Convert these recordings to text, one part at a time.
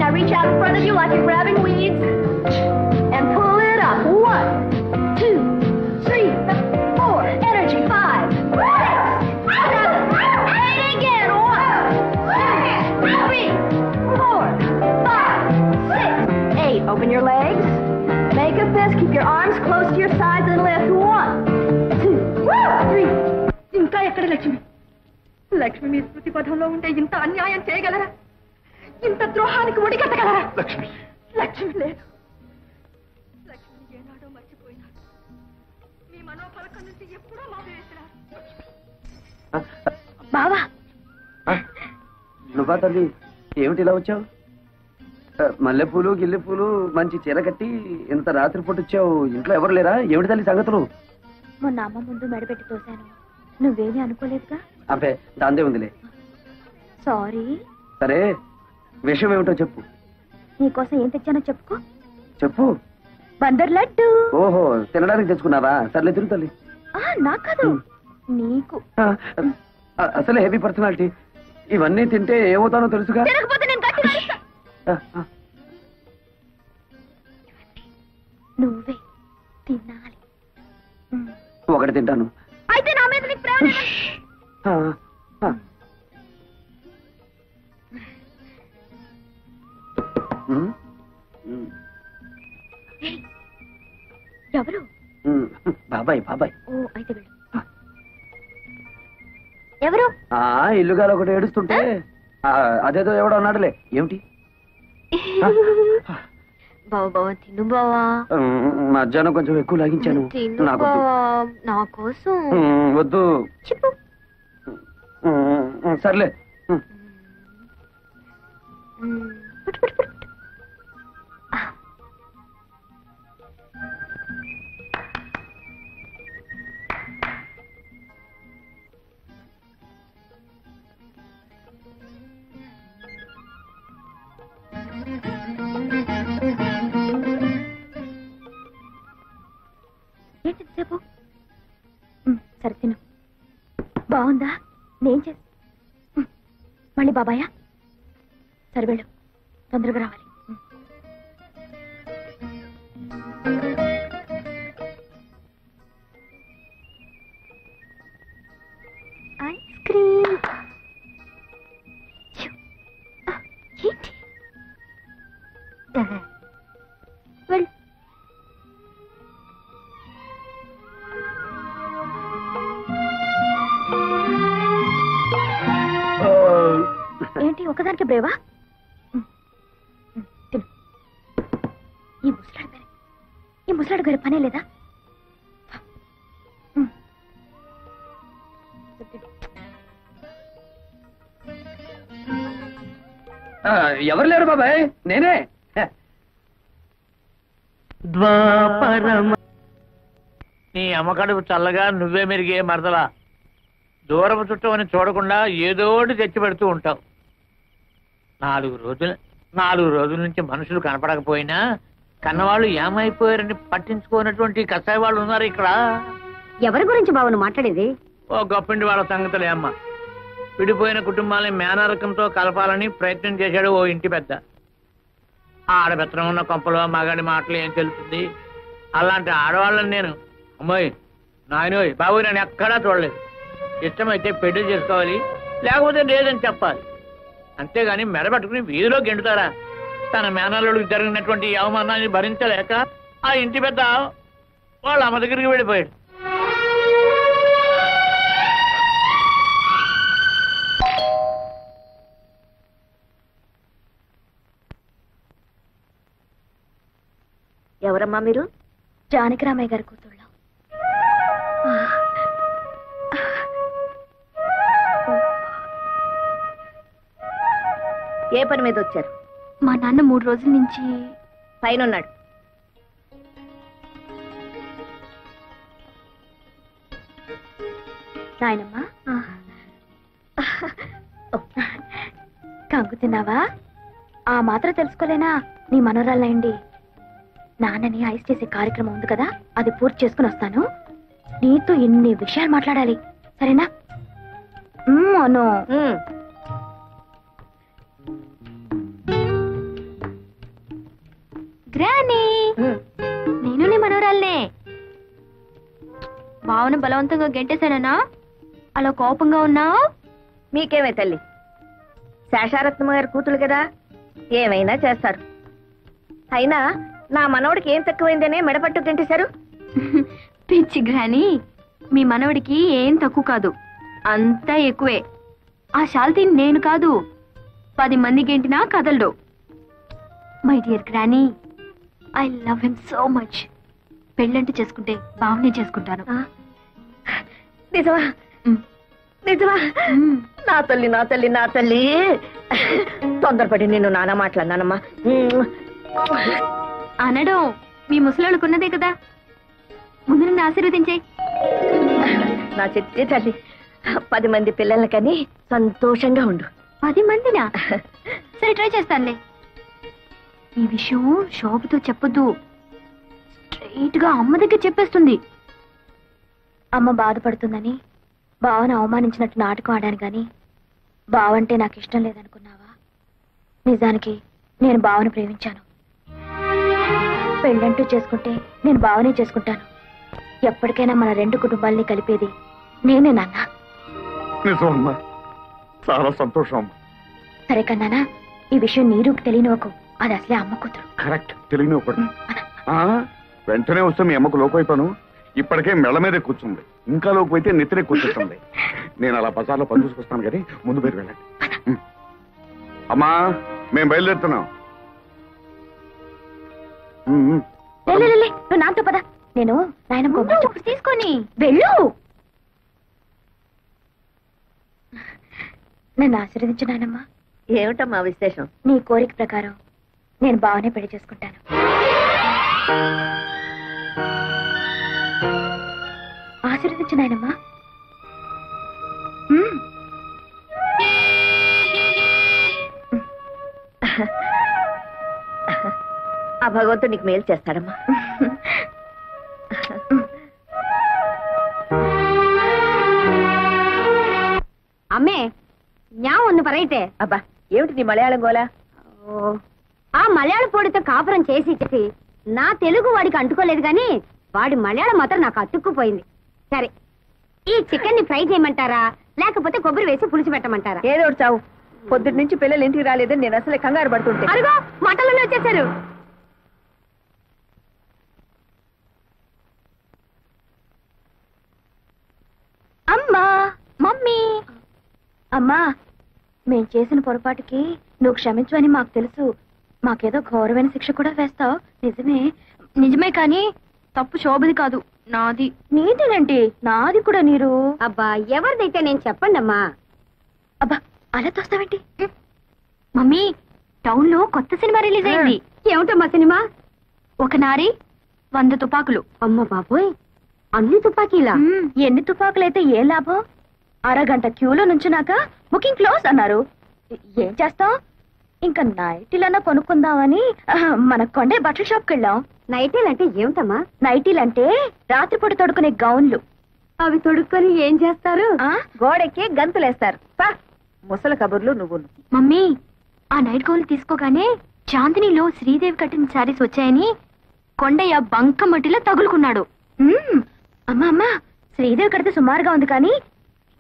Now reach out in front of you like you're grabbing weeds and pull it up. 1, 2, 3, 4. Energy. 5, 6, 7, 8 again. 1, 2, 3, 4, 5, 6, 8. Open your legs. Make a fist. Keep your arms close to your sides and lift. 1, 2, 3. ఇంకా ఎక్కడ లక్ష్మి? లక్ష్మి మీ స్మృతి పథంలో ఉంటే ఇంత అన్యాయం చేయగలరా? ఇంత ద్రోహానికి ఒడిగట్టగలరా? లక్ష్మి లక్ష్మి లేదు. లక్ష్మిని ఏనాడో మర్చిపోయినాడు. మీ మనోఫలకం నుంచి ఎప్పుడో మావేసినారు. బావా నువ్వా తల్లి? ఏమిటి ఇలా వచ్చావు? మల్లెపూలు గిల్లెపూలు మంచి చీర కట్టి ఇంత రాత్రి పూట వచ్చావు. ఇంట్లో ఎవరు లేరా? ఏమిటి తల్లి సంగతులు? మొన్న అమ్మ ముందు మెడపెట్టి తోశాను. నువ్వేమీ అనుకోలేదుగా? అబ్బే దాందే ఉందిలే. సారీ. సరే విషయం ఏమిటో చెప్పు. నీకోసం ఏం తెచ్చానో చెప్పుకో. చెప్పు. బందర్ లడ్డు. ఓహో తినడానికి తెచ్చుకున్నావా? సర్లే తిరుగు తల్లి. నాకు కాదు నీకు. అసలే హెవీ పర్సనాలిటీ. ఇవన్నీ తింటే ఏమవుతానో తెలుసుగా. నువ్వే తినాలి. ఒకటి తింటాను. అయితే నా మీద నీకు ప్రేమ లేదా? ఎవరు? బాబాయ్. బాబాయ్. ఓ అయితే వెళ్ళు. ఎవరు? ఇల్లుగాలు ఒకటి ఏడుస్తుంటే అదేదో ఎవడో అన్నాడులే. ఏమిటి? బావా బావా తిను బావా. మధ్యాహ్నం కొంచెం ఎక్కువ లాగించాను. నా కోసం. వద్దు. చెప్పు. సర్లే. ఏంటిసేపు? సరే తిను. బాగుందా? నేను చేసి మళ్ళీ బాబాయా? సరే వెళ్ళు, తొందరగా రావాలి. Ice cream. ఏంటి? వెళ్ళు. ఏంటి ఒకదానికి బ్రేవా? తిను. ఈ ముసలాడు గారి పనే లేదా? ఎవరు లేరు బాబాయ్, నేనే. నీ అమ్మకడుపు చల్లగా నువ్వే మెరిగే మరదలా. దూరపు చుట్టం అని చూడకుండా ఏదోటి తెచ్చి పెడుతూ ఉంటావు. 4 రోజుల నుంచి మనుషులు కనపడకపోయినా కన్నవాళ్ళు ఏమైపోయారని పట్టించుకోనటువంటి కసాయి వాళ్ళు ఉన్నారు ఇక్కడ. ఎవరి గురించి బావను మాట్లాడేది? ఓ గొప్పిండి వాళ్ళ సంగతులే అమ్మ. విడిపోయిన కుటుంబాలని మేనరకంతో కలపాలని ప్రయత్నం చేశాడు ఓ ఇంటి పెద్ద. ఆడబెత్తనం ఉన్న కొంపలో మగాడి మాటలు ఏం తెలుస్తుంది? అలాంటి ఆడవాళ్ళని నేను అమ్మాయి నాయనోయ్ బాబు నేను ఎక్కడా చూడలేదు. ఇష్టమైతే పెళ్లి చేసుకోవాలి, లేకపోతే లేదని చెప్పాలి. అంతేగాని మెడబెట్టుకుని వీధిలో గెంటుతారా? తన మేనల్లుడికి జరిగినటువంటి అవమానాన్ని భరించలేక ఆ ఇంటి పెద్ద వాళ్ళ అమ్మ దగ్గరికి వెళ్ళిపోయాడు. ఎవరమ్మా మీరు? జానకిరామయ్య గారి కూతుళ్ళ. ఏ పని మీద వచ్చారు? మా నాన్న 3 రోజుల నుంచి పైన ఉన్నాడు. నాయనమ్మా కంగు తిన్నావా? ఆ మాత్రం తెలుసుకోలేనా? నీ మనోరాలయండి. నాన్నని ఐస్ చేసే కార్యక్రమం ఉంది కదా, అది పూర్తి చేసుకుని వస్తాను. నీతో ఎన్ని విషయాలు మాట్లాడాలి, సరేనా? అను గ్రానీ నేను నీ మనవరాలనే. బావను బలవంతంగా గెంటేశానా? అలా కోపంగా ఉన్నావు? మీకేమే తల్లి, శేషారత్నమ్మ గారి కూతురు కదా, ఏమైనా చేస్తారు. అయినా నా మనవడికి ఏం తక్కువైందనే మెడపట్టు గంటేశారు. పిచ్చి గ్రానీ, మీ మనవడికి ఏం తక్కువ కాదు, అంతా ఎక్కువే. ఆ శాల్తీని నేను కాదు 10 మంది గెంటినా కదలడు. My dear granny, I love him so much. పెళ్ళంటే చేసుకుంటే బావనే చేసుకుంటాను. నిజమా? నిజమా? నా తల్లి నా తల్లి నా తల్లి, తొందరపడి నిన్ను నానా మాట్లాడినానమ్మా. అనడం మీ ముసలాళ్ళకున్నదే కదా, ముందు నన్ను ఆశీర్వదించే. నా చెట్టి తల్లి, 10 మంది పిల్లలకని సంతోషంగా ఉండు. 10 మందినా? సరే, ట్రై చేస్తానులే. ఈ విషయం శోభతో చెప్పొద్దు, స్ట్రైట్ గా అమ్మ దగ్గర చెప్పేస్తుంది. అమ్మ బాధపడుతుందని బావను అవమానించినట్టు నాటకం ఆడాను గాని బావంటే నాకు ఇష్టం లేదనుకున్నావా? నిజానికి నేను బావను ప్రేమించాను. పెళ్ళంటూ చేసుకుంటే నేను బావనే చేసుకుంటాను. ఎప్పటికైనా మన 2 కుటుంబాలని కలిపేది నేనే నాన్న. నిజమమ్మా, చాలా సంతోషం అమ్మా. సరే కన్నానా, ఈ విషయం నీరుకు తెలియనివ్వకు, అది అసలే అమ్మ కూతురు. కరెక్ట్, తెలియనివ్వకూడదు. వెంటనే వస్తే మీ అమ్మకు లోపైపోను. ఇప్పటికే మెళ్ళ మీదే కూర్చుంది, ఇంకా లోపైతే నెత్తినే కూర్చుంటుంది. నేను అలా బజార్లో పని చూసుకొస్తాను కానీ ముందు మీరు వెళ్ళండి. అమ్మా, మేము బయలుదేరుతున్నాం. నువ్వు నాతో పద, నేను నాయన తీసుకొని వెళ్ళు. నన్ను ఆశీర్వదించు నాయనమ్మా. ఏమిటమ్మా విశేషం? నీ కోరిక ప్రకారం నేను బావనే పెళ్లి చేసుకుంటాను. ఆశీర్వదించు నాయనమ్మా. ఆ భగవంతుడు నీకు మేలు చేస్తాడమ్మా. అమ్మే ஞா ஒன்னு பரையிட்டே. అబ్బా, ఏమిటి నీ మలయాళం గోలా? ఆ మలయాళ పొడితో కాపురం చేసి చేసి నా తెలుగు వాడికి అంటుకోలేదు గాని వాడి మలయాళం మాత్రం నాకు అతుక్కుపోయింది. సరే, ఈ చికెన్ ని ఫ్రై చేయమంటారా లేకపోతే కొబ్బరి వేసి పులుసు పెట్టమంటారా? ఏదో ఒకటి చావు. పొద్దుటి నుంచి పిల్లలు ఇంటికి రాలేదని నేను అసలే కంగారు పడుతుంటే. అరుగో మటన్లోనే వచ్చేసారు. అమ్మా, మమ్మీ. అమ్మా, మేం చేసిన పొరపాటుకి నువ్వు క్షమించవని మాకు తెలుసు. మాకేదో ఘోరమైన శిక్ష కూడా వేస్తావు. నిజమే. నిజమే కానీ తప్పు శోభది కాదు, నాది. నీదేనంటే నాది కూడా. నీరు అబ్బా, ఎవరిదైతే నేను చెప్పండి అమ్మా. అబ్బా, అలా తోస్తావేంటి? మమ్మీ, టౌన్ లో కొత్త సినిమా రిలీజ్ అయింది. ఏమిటమ్మా సినిమా? ఒక నారి 100 తుపాకులు. అమ్మ బాబోయ్, అన్ని తుపాకీలా? ఎన్ని తుపాకులైతే ఏ లాభం? అరగంట క్యూలో నుంచున్నాక బుకింగ్ క్లోజ్ అన్నారు. ఏం చేస్తాం? ఇంకా నైటీలన్నా కొనుక్కుందామని మన కొండే బట్టల షాప్కి వెళ్ళాం. నైటీలు అంటే ఏమిటమ్మా? నైటీలు అంటే రాత్రిపూట తొడుకునే గౌన్లు. అవి తొడుక్కొని ఏం చేస్తారు? గోడెక్కి గంతులేస్తారు. ముసలి కబుర్లు నువ్వు. మమ్మీ, ఆ నైట్ గౌన్లు తీసుకోగానే చాందినిలో శ్రీదేవి కట్టిన శారీస్ వచ్చాయని కొండయ్య బంకమట్టిలో తగులుకున్నాడు. అమ్మా అమ్మా, శ్రీదేవి కడితే సుమారుగా ఉంది కానీ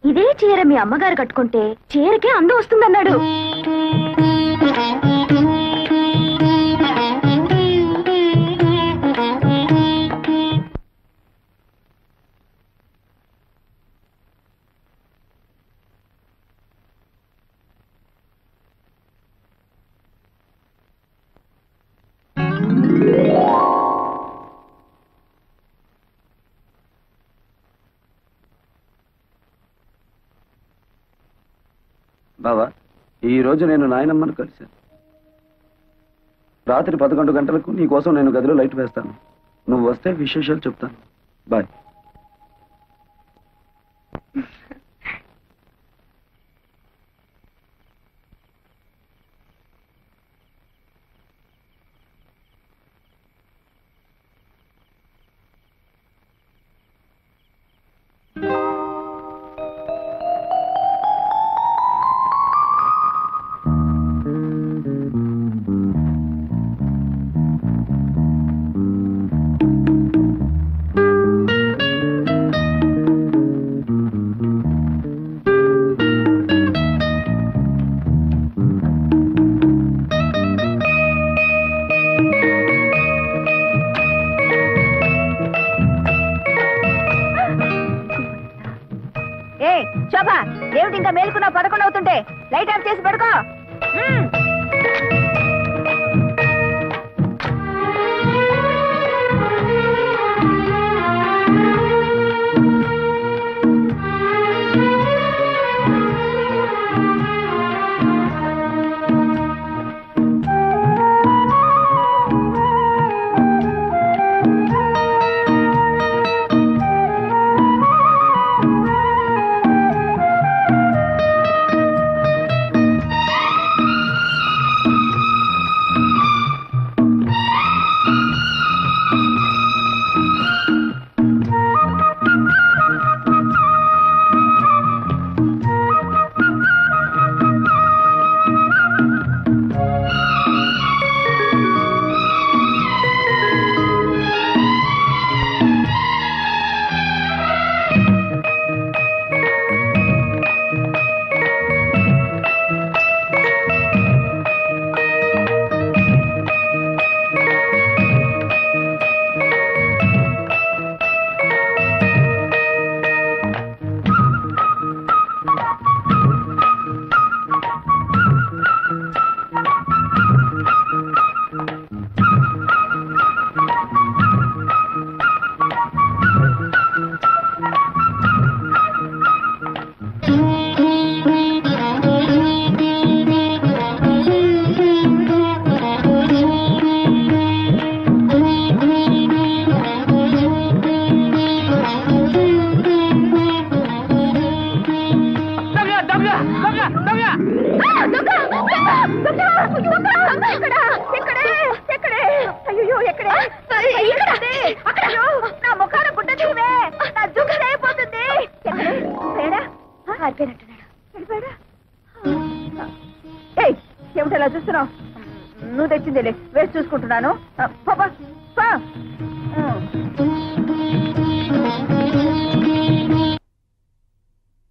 ఇదే చీర మీ అమ్మగారు కట్టుకుంటే చీరకే అందం వస్తుందన్నాడు. బావా, ఈ రోజు నేను నాయనమ్మను కలిశాను. రాత్రి 11 గంటలకు నీ కోసం నేను గదిలో లైట్ వేస్తాను. నువ్వు వస్తే విశేషాలు చెప్తాను. బాయ్. ఇంకా మేలుకున్నా 11 అవుతుంటే లైట్ ఆఫ్ చేసి పడుకో. ఏమిటలా చూస్తున్నావు? నువ్వు తెచ్చిందేలే, వేసి చూసుకుంటున్నాను. పాపా